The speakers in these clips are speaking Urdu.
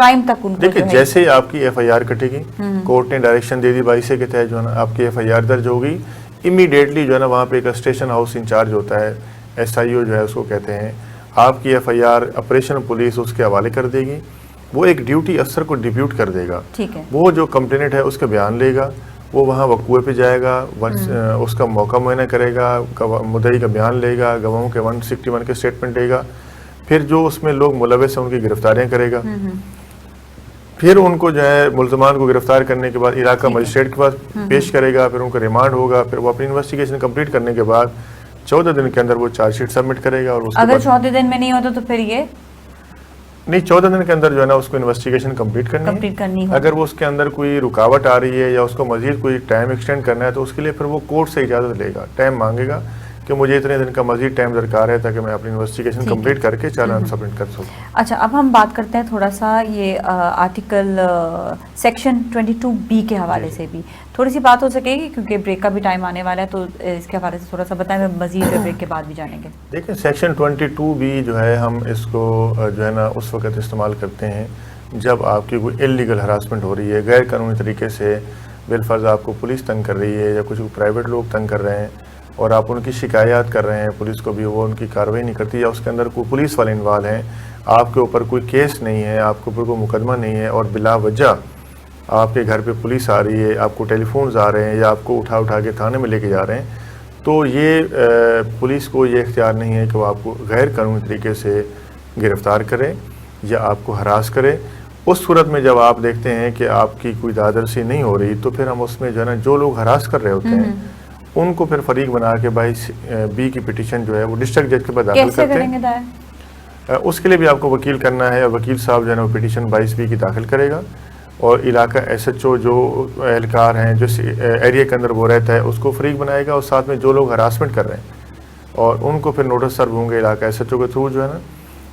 ٹائم تک ان کو دیکھیں جیسے ہی آپ کی ایف آئی آر کٹے گی, کورٹ نے ڈائریکشن دے دی 22 کے تحت جو ہے نا آپ کی ایف آئی آر درج ہوگی, امیڈیٹلی جو ہے نا وہاں پہ ایک اسٹیشن ہاؤس انچارج ہوتا ہے, ایس آئی او جو ہے اس کو کہتے ہیں, آپ کی F I R operation police اس کے حوالے کر دے گی. وہ ایک ڈیوٹی افسر کو ڈیپیوٹ کر دے گا, وہ جو کمپلینٹ ہے اس کا بیان لے گا, وہ وہاں وقوع پہ جائے گا, اس کا موقع معائنہ کرے گا, مدعی کا بیان لے گا, گواہوں کے 161 کے اسٹیٹمنٹ لے گا, پھر جو اس میں لوگ ملوث ہیں ان کی گرفتاریاں کرے گا, پھر ان کو جو ہے ملزمان کو گرفتار کرنے کے بعد علاقہ مجسٹریٹ کے پاس پیش کرے گا, پھر ان کا ریمانڈ ہوگا, پھر وہ اپنی انویسٹیگیشن کمپلیٹ کرنے کے بعد 14 دن کے اندر وہ چارج شیٹ سبمٹ کرے گا. اور اگر 14 دن میں نہیں ہوتا تو پھر یہ نہیں 14 دن کے اندر جو ہے نا اس کو انویسٹیگیشن کمپلیٹ کرنی ہے. اگر وہ اس کے اندر کوئی رکاوٹ آ رہی ہے یا اس کو مزید کوئی ٹائم ایکسٹینڈ کرنا ہے تو اس کے لیے پھر وہ کورٹ سے اجازت لے گا, ٹائم مانگے گا کہ مجھے اتنے دن کا مزید ٹائم درکار ہے تاکہ میں اپنی انویسٹیگیشن کمپلیٹ کر کے چالان سبمٹ کر سکوں. اچھا, اب ہم بات کرتے ہیں تھوڑا سا یہ آرٹیکل سیکشن 22B کے حوالے سے بھی تھوڑی سی بات ہو سکے گی, کیونکہ بریک کا بھی ٹائم آنے والا ہے, تو اس کے حوالے سے تھوڑا سا بتائیں, مزید بریک کے بعد بھی جانیں گے. دیکھیں سیکشن 22B جو ہے ہم اس کو جو ہے نا اس وقت استعمال کرتے ہیں جب آپ کی کوئی انلیگل ہراسمنٹ ہو رہی ہے, غیر قانونی طریقے سے بالفرض آپ کو پولیس تنگ کر رہی ہے یا کچھ پرائیویٹ لوگ تنگ کر رہے ہیں اور آپ ان کی شکایات کر رہے ہیں, پولیس کو بھی وہ ان کی کارروائی نہیں کرتی, یا اس کے اندر کوئی پولیس والے انوالو ہیں, آپ کے اوپر کوئی کیس نہیں ہے, آپ کے اوپر کوئی مقدمہ نہیں ہے, اور بلا وجہ آپ کے گھر پہ پولیس آ رہی ہے, آپ کو ٹیلی فونز آ رہے ہیں یا آپ کو اٹھا کے تھانے میں لے کے جا رہے ہیں, تو یہ پولیس کو یہ اختیار نہیں ہے کہ وہ آپ کو غیر قانونی طریقے سے گرفتار کرے یا آپ کو ہراس کرے. اس صورت میں جب آپ دیکھتے ہیں کہ آپ کی کوئی دادرسی نہیں ہو رہی تو پھر ہم اس میں جو ہے نا جو لوگ ہراس کر رہے ہوتے ہیں ان کو پھر فریق بنا کے 22B کی پٹیشن جو ہے وہ ڈسٹرکٹ جج کے پاس داخل کرتے ہیں. اس کے لیے بھی آپ کو وکیل کرنا ہے, اور وکیل صاحب جو ہے نا وہ پٹیشن 22B کی داخل کرے گا, اور علاقہ ایس ایچ او جو اہلکار ہیں جس ایریا کے اندر وہ رہتا ہے اس کو فریق بنائے گا, اور ساتھ میں جو لوگ ہراسمنٹ کر رہے ہیں اور ان کو پھر نوٹس سرو ہوں گے علاقہ ایس ایچ او کے تھرو جو ہے نا,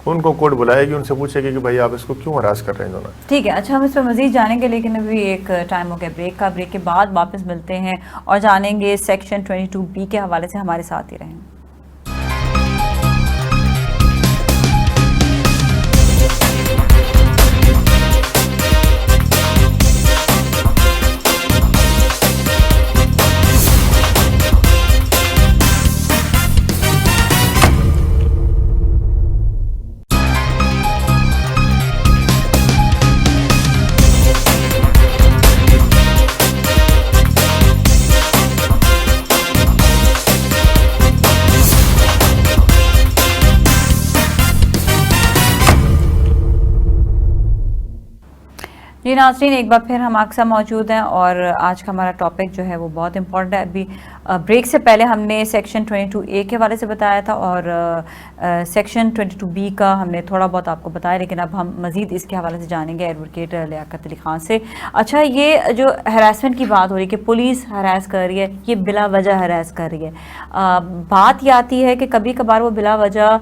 ان کو کورٹ بلائے گی, ان سے پوچھے گی کہ بھائی آپ اس کو کیوں ہراس کر رہے ہیں دونوں. ٹھیک ہے, اچھا ہم اس پہ مزید جانیں گے, لیکن ابھی ایک ٹائم ہو گیا بریک کا, بریک کے بعد واپس ملتے ہیں اور جانیں گے سیکشن 22B کے حوالے سے. ہمارے ساتھ ہی رہیں. جی ناظرین, ایک بار پھر ہم آپ کے ساتھ موجود ہیں, اور آج کا ہمارا ٹاپک جو ہے وہ بہت امپورٹنٹ ہے. ابھی بریک سے پہلے ہم نے سیکشن 22A کے حوالے سے بتایا تھا, اور سیکشن 22B کا ہم نے تھوڑا بہت آپ کو بتایا, لیکن اب ہم مزید اس کے حوالے سے جانیں گے ایڈوکیٹ لیاقت علی خان سے. اچھا, یہ جو ہراسمنٹ کی بات ہو رہی ہے کہ پولیس ہراس کر رہی ہے, یہ بلا وجہ ہراس کر رہی ہے, بات یہ آتی ہے کہ کبھی کبھار وہ بلا وجہ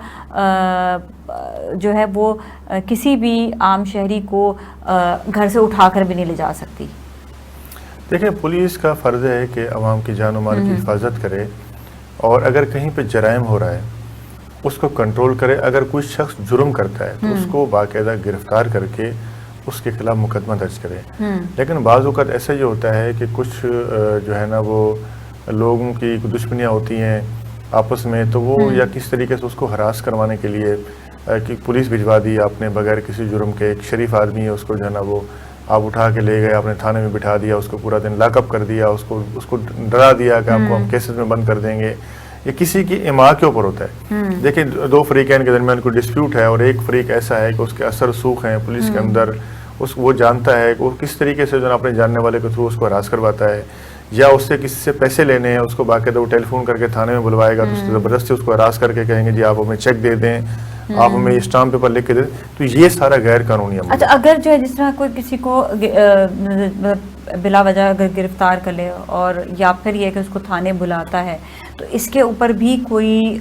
جو ہے وہ کسی بھی عام شہری کو گھر سے اٹھا کر بھی نہیں لے جا سکتی. دیکھیں پولیس کا فرض ہے کہ عوام کی جان و مال کی حفاظت کرے, اور اگر کہیں پہ جرائم ہو رہا ہے اس کو کنٹرول کرے. اگر کوئی شخص جرم کرتا ہے تو اس کو باقاعدہ گرفتار کر کے اس کے خلاف مقدمہ درج کرے. لیکن بعض اوقات ایسا یہ ہوتا ہے کہ کچھ جو ہے نا وہ لوگوں کی دشمنیاں ہوتی ہیں آپس میں, تو وہ یا کس طریقے سے اس کو ہراس کروانے کے لیے کہ پولیس بھجوا دی آپ نے بغیر کسی جرم کے, ایک شریف آدمی ہے اس کو جو ہے نا وہ آپ اٹھا کے لے گئے, آپ نے تھانے میں بٹھا دیا, اس کو پورا دن لاک اپ کر دیا, اس کو ڈرا دیا کہ آپ کو ہم کیسز میں بند کر دیں گے. یہ کسی کی اما کے اوپر ہوتا ہے. دیکھیں دو فریقین کے درمیان کوئی ڈسپیوٹ ہے, اور ایک فریق ایسا ہے کہ اس کے اثر رسوخ ہیں پولیس کے اندر, وہ جانتا ہے کہ وہ کس طریقے سے جو ہے اپنے جاننے والے کے تھرو اس کو ہراس کرواتا ہے, یا اس سے کسی سے پیسے لینے ہیں, اس کو باقاعدہ وہ ٹیلی فون کر کے تھانے میں بلوائے گا, تو زبردستی اس کو ہراس کر کے کہیں گے جی آپ ہمیں چیک دے دیں, آپ ہمیں اسٹامپ پیپر لکھ کے دیں, تو یہ سارا غیر قانونی عمل. اچھا, اگر جو ہے جس طرح کوئی کسی کو بلا وجہ اگر گرفتار کر لے, اور یا پھر یہ کہ اس کو تھانے بلاتا ہے, تو اس کے اوپر بھی کوئی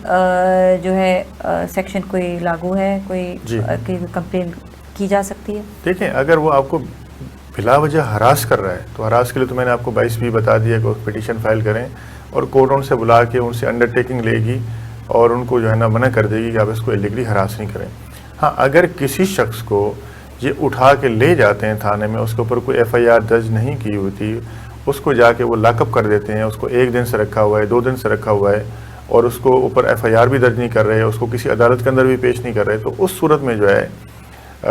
جو ہے سیکشن کوئی لاگو ہے, کوئی کمپلین کی جا سکتی ہے؟ دیکھیں اگر وہ آپ کو بلا وجہ ہراس کر رہا ہے تو ہراس کے لیے تو میں نے آپ کو 22B بتا دیا کہ پٹیشن فائل کریں, اور کورٹ ان سے بلا کے ان سے انڈر ٹیکنگ لے گی اور ان کو جو ہے نا منع کر دے گی کہ آپ اس کو الیگلی ہراس نہیں کریں. ہاں, اگر کسی شخص کو یہ اٹھا کے لے جاتے ہیں تھانے میں، اس کے اوپر کوئی ایف آئی آر درج نہیں کی ہوئی تھی، اس کو جا کے وہ لاک اپ کر دیتے ہیں، اس کو 1 دن سے رکھا ہوا ہے، 2 دن سے رکھا ہوا ہے، اور اس کو اوپر ایف آئی آر بھی درج نہیں کر رہے، اس کو کسی عدالت کے اندر بھی پیش نہیں کر رہے، تو اس صورت میں جو ہے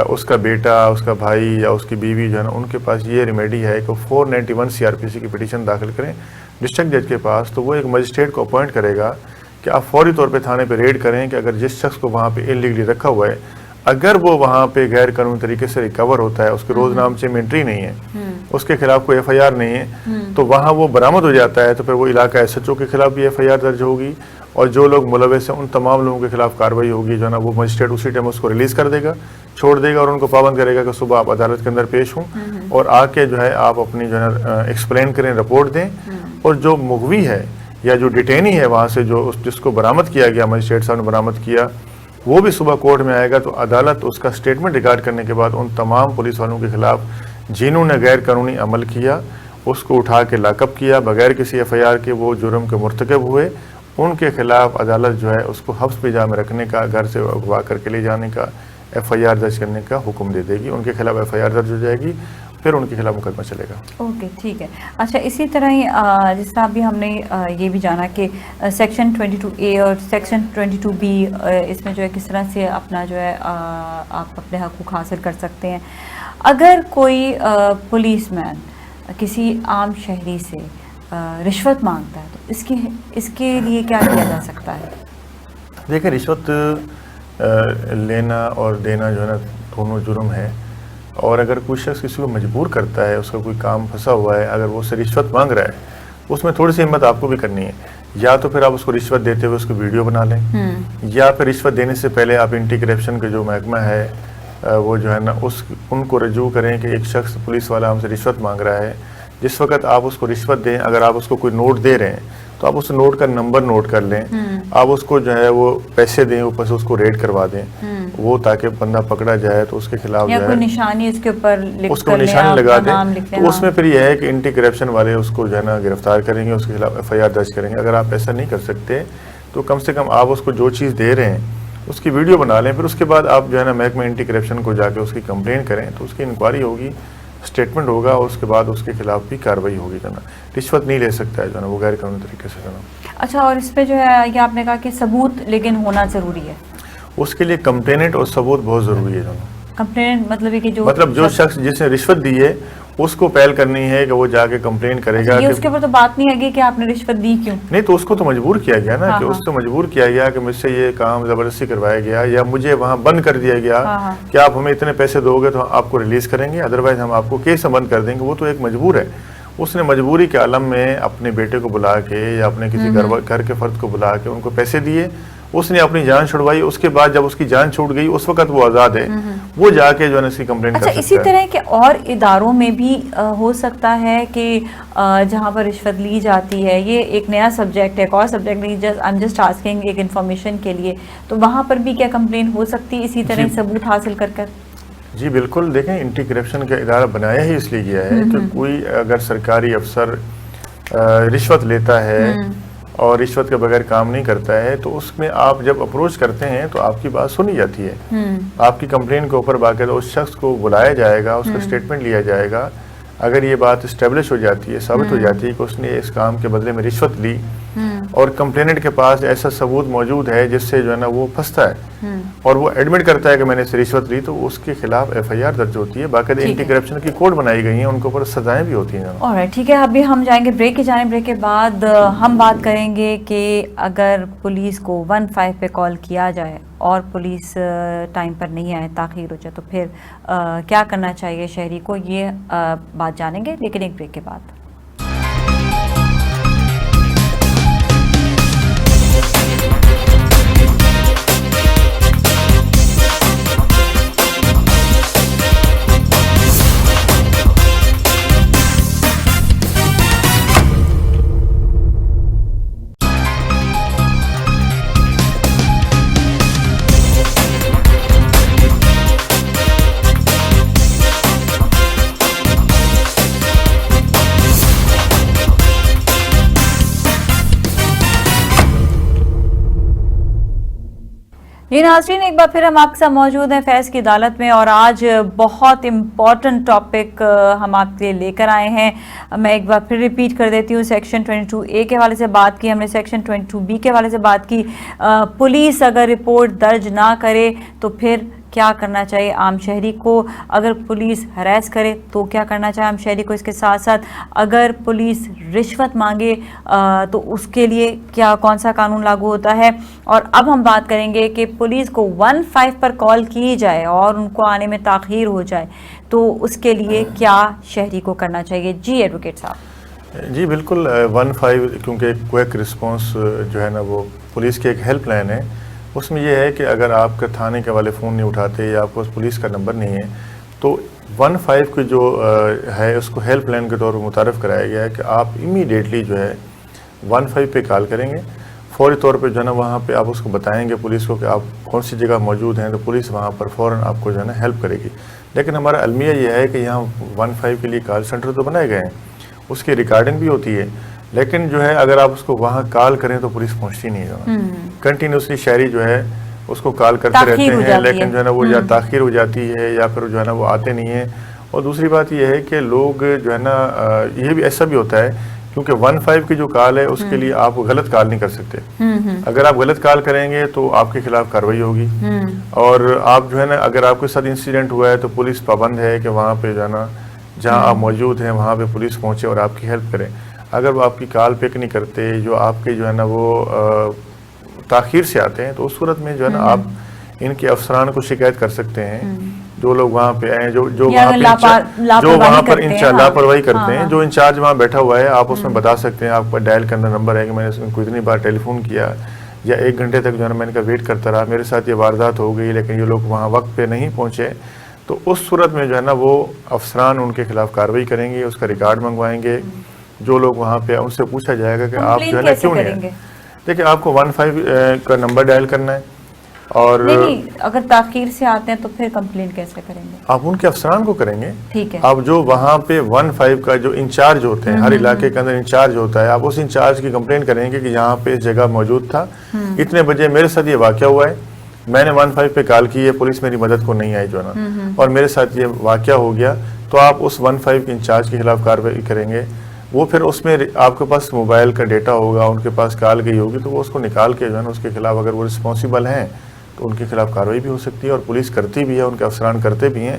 اس کا بیٹا، اس کا بھائی یا اس کی بیوی جو ہے نا، ان کے پاس یہ ریمیڈی ہے کہ 491 CRPC کی پٹیشن داخل کریں ڈسٹرکٹ جج کے پاس، تو وہ ایک مجسٹریٹ کو اپوائنٹ کرے گا کہ آپ فوری طور پہ تھانے پہ ریڈ کریں کہ اگر جس شخص کو وہاں پہ انلیگلی رکھا ہوا ہے، اگر وہ وہاں پہ غیر قانونی طریقے سے ریکور ہوتا ہے، اس کے روز نامچے میں انٹری نہیں ہے، اس کے خلاف کوئی ایف آئی آر نہیں ہے، تو وہاں وہ برآمد ہو جاتا ہے، تو پھر وہ علاقہ ایس ایچ او کے خلاف بھی ایف آئی آر درج ہوگی، اور جو لوگ ملوث ہیں ان تمام لوگوں کے خلاف کارروائی ہوگی، جو ہے نا وہ مجسٹریٹ اسی ٹائم اس کو ریلیز کر دے گا، چھوڑ دے گا، اور ان کو پابند کرے گا کہ صبح آپ عدالت کے اندر پیش ہوں اور آ کے جو ہے آپ اپنی جو ہے ایکسپلین کریں، رپورٹ دیں، اور جو مغوی ہے یا جو ڈیٹینی ہے وہاں سے جو جس کو برآمد کیا گیا، مجسٹریٹ صاحب نے برآمد کیا، وہ بھی صبح کورٹ میں آئے گا، تو عدالت اس کا اسٹیٹمنٹ ریکارڈ کرنے کے بعد ان تمام پولیس والوں کے خلاف جنہوں نے غیر قانونی عمل کیا، اس کو اٹھا کے لاک اپ کیا بغیر کسی ایف آئی آر کے، وہ جرم کے مرتکب ہوئے، ان کے خلاف عدالت جو ہے اس کو حبس پہ جا میں رکھنے کا، گھر سے اغوا کر کے لے جانے کا، ایف آئی آر درج کرنے کا حکم دے دے گی، ان کے خلاف ایف آئی آر درج ہو جائے گی، پھر ان کے خلاف مقدمہ چلے گا۔ اوکے، ٹھیک ہے۔ اچھا، اسی طرح ہی جس طرح ابھی ہم نے یہ بھی جانا کہ سیکشن 22A اور سیکشن 22B اس میں جو ہے کس طرح سے اپنا جو ہے آپ اپنے حقوق حاصل کر سکتے ہیں۔ اگر کوئی پولیس مین کسی عام شہری سے رشوت مانگتا ہے تو اس کے لیے کیا کیا جا سکتا ہے؟ دیکھیں، رشوت لینا اور دینا جو ہے نا دونوں جرم ہے، اور اگر کوئی شخص کسی کو مجبور کرتا ہے، اس کا کوئی کام پھنسا ہوا ہے، اگر وہ اس سے رشوت مانگ رہا ہے، اس میں تھوڑی سی ہمت آپ کو بھی کرنی ہے، یا تو پھر آپ اس کو رشوت دیتے ہوئے اس کو ویڈیو بنا لیں، یا پھر رشوت دینے سے پہلے آپ اینٹی کرپشن کا جو محکمہ ہے وہ جو ہے نا ان کو رجوع کریں کہ ایک شخص پولیس والا ہم سے رشوت مانگ رہا ہے، جس وقت آپ اس کو رشوت دیں، اگر آپ اس کو کوئی نوٹ دے رہے ہیں تو آپ اس نوٹ کا نمبر نوٹ کر لیں، آپ اس کو جو ہے وہ پیسے دیں، اوپر سے اس کو ریڈ کروا دیں، وہ تاکہ بندہ پکڑا جائے تو اس کے خلاف جو ہے نشانی اس کے اوپر اس کو نشانی لگا دیں، تو اس میں پھر یہ ہے کہ اینٹی کرپشن والے اس کو جو ہے نا گرفتار کریں گے، اس کے خلاف ایف آئی آر درج کریں گے۔ اگر آپ ایسا نہیں کر سکتے تو کم سے کم آپ اس کو جو چیز دے رہے ہیں اس کی ویڈیو بنا لیں، پھر اس کے بعد آپ جو ہے نا محکمہ اینٹی کرپشن کو جا کے اس کی کمپلین کریں، تو اس کی انکوائری ہوگی، اسٹیٹمنٹ ہوگا، اور اس کے بعد اس کے خلاف بھی کارروائی ہوگی۔ جو ہے نا رشوت نہیں لے سکتا ہے جو ہے نا وہ غیر قانونی طریقے سے۔ اچھا، اور اس پہ جو ہے یہ آپ نے کہا کہ ثبوت لیکن ہونا ضروری ہے، اس کے لیے کمپلینٹ اور ثبوت بہت ضروری ہے۔ کمپلینٹ مطلب کہ جو شخص جس نے رشوت دی ہے اس کو پہل کرنی ہے کہ وہ جا کے کمپلین کرے گا۔ اس کے اوپر تو بات نہیں آگی کہ آپ نے رشوت دی کیوں؟ نہیں، تو اس کو تو مجبور کیا گیا نا، کہ اس کو مجبور کیا گیا کہ مجھ سے یہ کام زبردستی کروایا گیا، یا مجھے وہاں بند کر دیا گیا کہ آپ ہمیں اتنے پیسے دو گے تو آپ کو ریلیز کریں گے، ادروائز ہم آپ کو کیس بند کر دیں گے۔ وہ تو ایک مجبور ہے، اس نے مجبوری کے عالم میں اپنے بیٹے کو بلا کے یا اپنے کسی گھر کے فرد کو بلا کے ان کو پیسے دیے، اس نے اپنی جان چھڑوائی، اس کے بعد جب اس کی جان چھوٹ گئی اس وقت وہ آزاد ہے، وہ جا کے جو ہے اس کی کمپلین کر سکتا ہے۔ اسی طرح کے اور اداروں میں بھی ہو سکتا ہے کہ جہاں پر رشوت لی جاتی ہے، یہ ایک نیا سبجیکٹ ہے، ایک اور سبجیکٹ نہیں، I'm just asking ایک انفارمیشن کے لیے، تو وہاں پر بھی کیا کمپلین ہو سکتی ہے اسی طرح ثبوت حاصل کر کر؟ جی بالکل، دیکھیں اینٹی کرپشن کا ادارہ بنایا ہی اس لیے گیا ہے کہ کوئی اگر سرکاری افسر رشوت لیتا ہے اور رشوت کے بغیر کام نہیں کرتا ہے، تو اس میں آپ جب اپروچ کرتے ہیں تو آپ کی بات سنی جاتی ہے، آپ کی کمپلین کے اوپر باقاعدہ اس شخص کو بلایا جائے گا، اس کا اسٹیٹمنٹ لیا جائے گا۔ اگر یہ بات اسٹیبلش ہو جاتی ہے، ثابت ہو جاتی ہے کہ اس نے اس کام کے بدلے میں رشوت لی، اور کمپلیننٹ کے پاس ایسا ثبوت موجود ہے جس سے جو ہے نا وہ پھنستا ہے اور وہ ایڈمٹ کرتا ہے کہ میں نے اس رشوت لی، تو اس کے خلاف ایف آئی آر درج ہوتی ہے۔ باقاعدہ اینٹی کرپشن کی کوڈ بنائی گئی ہیں، ان کے اوپر سزائیں بھی ہوتی ہیں۔ alright، ٹھیک ہے، ابھی ہم جائیں گے بریک کی جانب۔ بریک کے بعد ہم بات کریں گے کہ اگر پولیس کو 15 پہ کال کیا جائے اور پولیس ٹائم پر نہیں آئے، تاخیر ہو جائے، تو پھر کیا کرنا چاہیے شہری کو، یہ بات جانیں گے لیکن ایک بریک کے بعد۔ یہ ناظرین ایک بار پھر ہم آپ کے ساتھ موجود ہیں فیض کی عدالت میں، اور آج بہت امپورٹنٹ ٹاپک ہم آپ کے لیے لے کر آئے ہیں. میں ایک بار پھر ریپیٹ کر دیتی ہوں. سیکشن 22A کے حوالے سے بات کی ہم نے، سیکشن 22B کے حوالے سے بات کی. پولیس اگر رپورٹ درج نہ کرے تو پھر کیا کرنا چاہیے عام شہری کو، اگر پولیس ہراس کرے تو کیا کرنا چاہیے عام شہری کو، اس کے ساتھ ساتھ اگر پولیس رشوت مانگے تو اس کے لیے کون سا قانون لاگو ہوتا ہے. اور اب ہم بات کریں گے کہ پولیس کو 15 پر کال کی جائے اور ان کو آنے میں تاخیر ہو جائے تو اس کے لیے کیا شہری کو کرنا چاہیے. جی ایڈوکیٹ صاحب. جی بالکل. 15 کیونکہ ایک کوئک رسپانس جو ہے نا وہ پولیس کی ایک ہیلپ لائن ہے. اس میں یہ ہے کہ اگر آپ کے تھانے کے والے فون نہیں اٹھاتے یا آپ کو پولیس کا نمبر نہیں ہے تو 15 کی جو ہے اس کو ہیلپ لائن کے طور پر متعارف کرایا گیا ہے کہ آپ امیڈیٹلی جو ہے 15 پہ کال کریں گے. فوری طور پہ جو ہے نا وہاں پہ آپ اس کو بتائیں گے پولیس کو کہ آپ کون سی جگہ موجود ہیں، تو پولیس وہاں پر فوراً آپ کو جو ہے نا ہیلپ کرے گی. لیکن ہمارا المیہ یہ ہے کہ یہاں 15 کے لیے کال سینٹر تو بنائے گئے ہیں، اس کی ریکارڈنگ بھی ہوتی ہے، لیکن جو ہے اگر آپ اس کو وہاں کال کریں تو پولیس پہنچتی نہیں ہے. کنٹینیوسلی شہری جو ہے اس کو کال کرتے رہتے ہیں، لیکن جو ہے نا وہ یا تاخیر ہو جاتی ہے یا پھر جو ہے نا وہ آتے نہیں ہیں. اور دوسری بات یہ ہے کہ لوگ جو ہے نا یہ بھی ایسا بھی ہوتا ہے کیونکہ 15 کی جو کال ہے اس کے لیے آپ غلط کال نہیں کر سکتے. اگر آپ غلط کال کریں گے تو آپ کے خلاف کارروائی ہوگی. اور آپ جو ہے نا اگر آپ کے ساتھ انسیڈنٹ ہوا ہے تو پولیس پابند ہے کہ وہاں پہ جو ہے نا جہاں آپ موجود ہیں وہاں پہ پولیس پہنچے اور آپ کی ہیلپ کریں. اگر وہ آپ کی کال پک نہیں کرتے، جو آپ کے جو ہے نا وہ تاخیر سے آتے ہیں، تو اس صورت میں جو ہے نا آپ ان کے افسران کو شکایت کر سکتے ہیں. جو لوگ وہاں پہ آئے جو وہاں پر لاپرواہی کرتے ہیں، جو انچارج وہاں بیٹھا ہوا ہے آپ اس میں بتا سکتے ہیں. آپ کا ڈائل کرنا نمبر ہے کہ میں نے اتنی بار ٹیلی فون کیا یا 1 گھنٹے تک جو ہے نا میں ان کا ویٹ کرتا رہا، میرے ساتھ یہ واردات ہو گئی لیکن یہ لوگ وہاں وقت پہ نہیں پہنچے. تو اس صورت میں جو ہے نا وہ افسران ان کے خلاف کارروائی کریں گے، اس کا ریکارڈ منگوائیں گے. جو لوگ وہاں پہ ان سے پوچھا جائے گا کہ آپ جو ہے نا کیوں نہیں ہیں. دیکھیں آپ کو 15 کا نمبر ڈائل کرنا ہے، اور نہیں اگر تاخیر سے آتے ہیں تو پھر کمپلین کیسے کریں گے؟ آپ ان کے افسران کو کریں گے. ٹھیک ہے. آپ جو وہاں پہ 15 کا جو انچارج ہوتے ہیں، ہر علاقے کے اندر انچارج ہوتا ہے، آپ اس انچارج کی کمپلین کریں گے کہ یہاں پہ اس جگہ موجود تھا، اتنے بجے میرے ساتھ یہ واقعہ ہوا ہے، میں نے 15 پہ کال کی ہے، پولیس میری مدد کو نہیں آئی جو ہے نا، اور میرے ساتھ یہ واقعہ ہو گیا. تو آپ اس 15 کے انچارج کے خلاف کارروائی کریں گے. وہ پھر اس میں آپ کے پاس موبائل کا ڈیٹا ہوگا، ان کے پاس کال گئی ہوگی، تو وہ اس کو نکال کے جو ہے نا اس کے خلاف اگر وہ رسپانسیبل ہیں تو ان کے خلاف کارروائی بھی ہو سکتی ہے. اور پولیس کرتی بھی ہے، ان کے افسران کرتے بھی ہیں،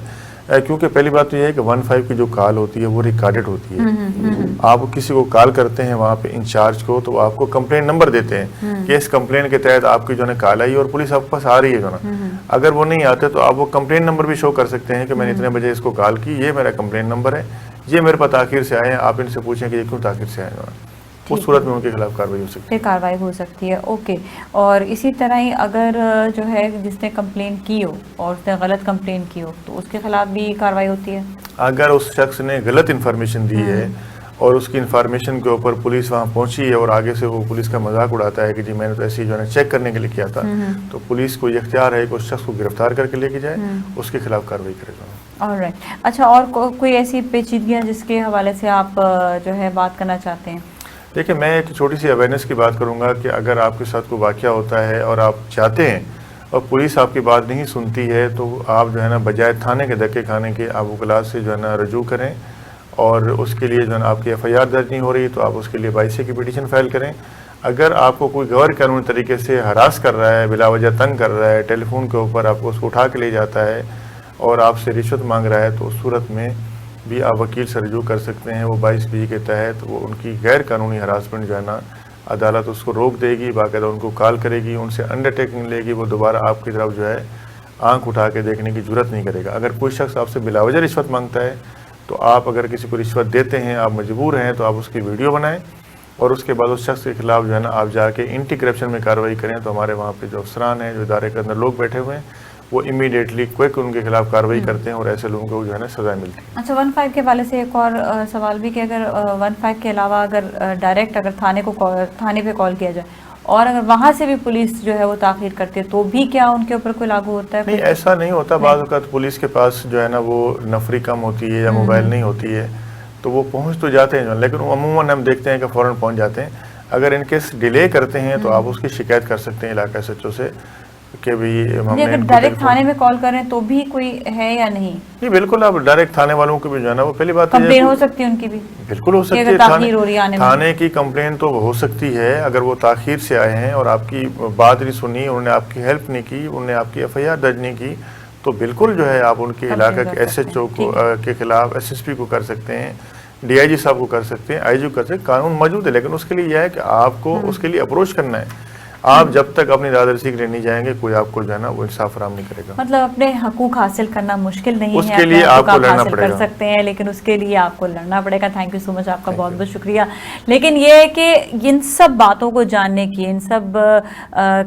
کیونکہ پہلی بات تو یہ ہے کہ 15 کی جو کال ہوتی ہے وہ ریکارڈڈ ہوتی ہے. آپ کسی کو کال کرتے ہیں وہاں پہ انچارج کو تو آپ کو کمپلین نمبر دیتے ہیں کہ اس کمپلین کے تحت آپ کی جو ہے نا کال آئی اور پولیس آپ کے پاس آ رہی ہے جو نا. اگر وہ نہیں آتے تو آپ وہ کمپلین نمبر بھی شو کر سکتے ہیں کہ میں نے اتنے بجے اس کو کال کی، یہ میرا کمپلین نمبر ہے، یہ میرے پاس تاخیر سے آئے ہیں، آپ ان سے پوچھیں کہ یہ کیوں تاخیر سے آئے ہیں. اس صورت میں ان کے خلاف کارروائی ہو سکتی ہے، کارروائی ہو سکتی ہے. اوکے. اور اسی طرح ہی اگر جو ہے جس نے کمپلین کی ہو اور اس نے غلط کمپلین کی ہو تو اس کے خلاف بھی کارروائی ہوتی ہے. اگر اس شخص نے غلط انفارمیشن دی ہے اور اس کی انفارمیشن کے اوپر پولیس وہاں پہنچی ہے اور آگے سے وہ پولیس کا مذاق اڑاتا ہے کہ جی میں نے تو ایسی جو ہے نا چیک کرنے کے لیے کیا تھا، تو پولیس کو یہ اختیار ہے کہ اس شخص کو گرفتار کر کے لے کے جائے، اس کے خلاف کارروائی کرے گا. آلرائٹ. اچھا، اور کوئی ایسی پیچیدگیاں جس کے حوالے سے آپ جو ہے بات کرنا چاہتے ہیں؟ دیکھیں میں ایک چھوٹی سی اویئرنیس کی بات کروں گا کہ اگر آپ کے ساتھ کوئی واقعہ ہوتا ہے اور آپ چاہتے ہیں اور پولیس آپ کی بات نہیں سنتی ہے تو آپ جو ہے نا بجائے تھانے کے دھکے کھانے کے آپ وکلاء سے جو ہے نا رجوع کریں، اور اس کے لیے جو ہے نا آپ کی FIR درج نہیں ہو رہی تو آپ اس کے لیے 22A کی پٹیشن فائل کریں. اگر آپ کو کوئی غیر قانونی طریقے سے ہراس کر رہا ہے، بلا وجہ تنگ کر رہا ہے، ٹیلی فون کے اوپر آپ کو اس کو اٹھا کے لے جاتا ہے اور آپ سے رشوت مانگ رہا ہے، تو اس صورت میں بھی آپ وکیل سے رجوع کر سکتے ہیں. وہ 22B کے تحت وہ ان کی غیر قانونی ہراسمنٹ جو ہے نا عدالت اس کو روک دے گی، باقاعدہ ان کو کال کرے گی، ان سے انڈر ٹیکنگ لے گی، وہ دوبارہ آپ کی طرف جو ہے آنکھ اٹھا کے دیکھنے کی جرت نہیں کرے گا. اگر کوئی شخص آپ سے بلا وجہ رشوت مانگتا ہے تو آپ اگر کسی کو رشوت دیتے ہیں، آپ مجبور ہیں، تو آپ اس کی ویڈیو بنائیں اور اس کے بعد اس شخص کے خلاف جو ہے نا آپ جا کے اینٹی کرپشن میں کارروائی کریں. تو ہمارے وہاں پہ جو افسران ہیں، جو ادارے کے اندر لوگ بیٹھے ہوئے ہیں، وہ امیڈیٹلی کوئک ان کے خلاف کارروائی کرتے ہیں اور ایسے لوگوں کو جو ہے نا سزا ملتی ہے. اچھا، 15 کے حوالے سے ایک اور سوال بھی کہ اگر 15 کے علاوہ اگر ڈائریکٹ اگر تھانے پہ کال کیا جائے اور اگر وہاں سے بھی پولیس جو ہے وہ تاخیر کرتی ہے تو بھی کیا ان کے اوپر کوئی لاگو ہوتا ہے؟ نہیں، ایسا نہیں ہوتا. بعض اوقات پولیس کے پاس جو ہے نا وہ نفری کم ہوتی ہے یا موبائل نہیں ہوتی ہے تو وہ پہنچ تو جاتے ہیں، لیکن عموماً ہم دیکھتے ہیں کہ فوراً پہنچ جاتے ہیں. اگر ان کیس ڈیلے کرتے ہیں تو آپ اس کی شکایت کر سکتے ہیں علاقہ SHO سے. کہ بھی ہم نے اگر ڈائریکٹ تھانے میں کال کریں تو بھی کوئی ہے یا نہیں؟ نہیں بالکل، آپ ڈائریکٹ تھانے والوں کو بھی جو ہے نا، وہ پہلی بات کمپلین ہو سکتی ہے ان کی بھی، بالکل ہو سکتی ہے، تھانے کی کمپلین تو ہو سکتی ہے اگر وہ تاخیر سے آئے ہیں اور آپ کی بات نہیں سنی، انہوں نے آپ کی ہیلپ نہیں کی، انہوں نے آپ کی ایف آئی آر درج نہیں کی، تو بالکل جو ہے آپ ان کے علاقہ کے ایس ایچ او کے خلاف ایس ایس پی کو کر سکتے ہیں، ڈی آئی جی صاحب کو کر سکتے ہیں، آئی جی کو کر سکتے ہیں، قانون موجود ہے، لیکن اس کے لیے یہ ہے کہ آپ کو اس کے لیے اپروچ کرنا ہے۔ آپ جب تک اپنی رضامندی کے لیے نہیں جائیں گے، کوئی آپ کو جو ہے نا وہ انصاف فراہم نہیں کرے گا۔ مطلب اپنے حقوق حاصل کرنا مشکل نہیں ہے، اس کے لیے آپ کو لڑنا پڑے گا، کر سکتے ہیں، لیکن اس کے لیے آپ کو لڑنا پڑے گا۔ تھینک یو سو مچ، آپ کا بہت بہت شکریہ۔ لیکن یہ ہے کہ ان سب باتوں کو جاننے کی، ان سب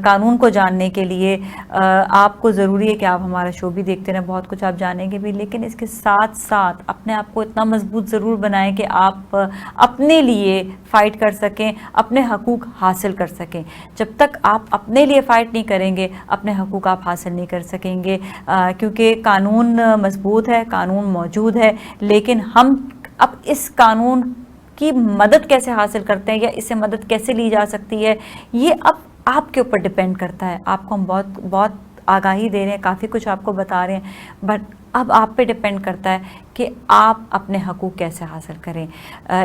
قانون کو جاننے کے لیے آپ کو ضروری ہے کہ آپ ہمارا شو بھی دیکھتے رہیں، بہت کچھ آپ جانیں گے بھی، لیکن اس کے ساتھ ساتھ اپنے آپ کو اتنا مضبوط ضرور بنائیں کہ آپ اپنے لیے فائٹ کر سکیں، اپنے حقوق حاصل کر سکیں۔ جب تک آپ اپنے لیے فائٹ نہیں کریں گے، اپنے حقوق آپ حاصل نہیں کر سکیں گے، کیونکہ قانون مضبوط ہے، قانون موجود ہے، لیکن ہم اب اس قانون کی مدد کیسے حاصل کرتے ہیں یا اس سے مدد کیسے لی جا سکتی ہے، یہ اب آپ کے اوپر ڈیپینڈ کرتا ہے۔ آپ کو ہم بہت آگاہی دے رہے ہیں، کافی کچھ آپ کو بتا رہے ہیں، بٹ اب آپ پہ ڈیپینڈ کرتا ہے کہ آپ اپنے حقوق کیسے حاصل کریں۔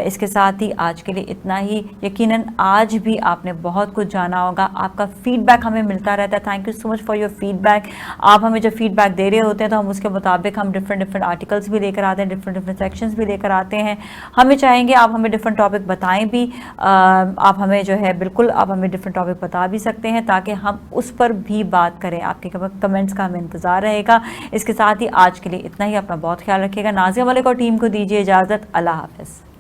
اس کے ساتھ ہی آج کے لیے اتنا ہی۔ یقیناً آج بھی آپ نے بہت کچھ جانا ہوگا، آپ کا فیڈ بیک ہمیں ملتا رہتا ہے۔ Thank you so much for your feedback. آپ ہمیں جب فیڈ بیک دے رہے ہوتے ہیں تو ہم اس کے مطابق ہم ڈفرینٹ آرٹیکلس بھی لے کر آتے ہیں، ڈفرینٹ سیکشنز بھی لے کر آتے ہیں۔ ہمیں چاہیں گے آپ ہمیں ڈفرینٹ ٹاپک بتائیں بھی، آپ ہمیں جو ہے بالکل آپ ہمیں ڈفرینٹ ٹاپک بتا بھی سکتے ہیں تاکہ ہم اس پر بھی بات کریں۔ آپ کے کمنٹس کا ہمیں انتظار رہے گا۔ اس کے ساتھ ہی آج کے لیے اتنا ہی۔ اپنا بہت خیال رکھیے گا۔ نازیہ ملک اور ٹیم کو دیجیے اجازت۔ اللہ حافظ۔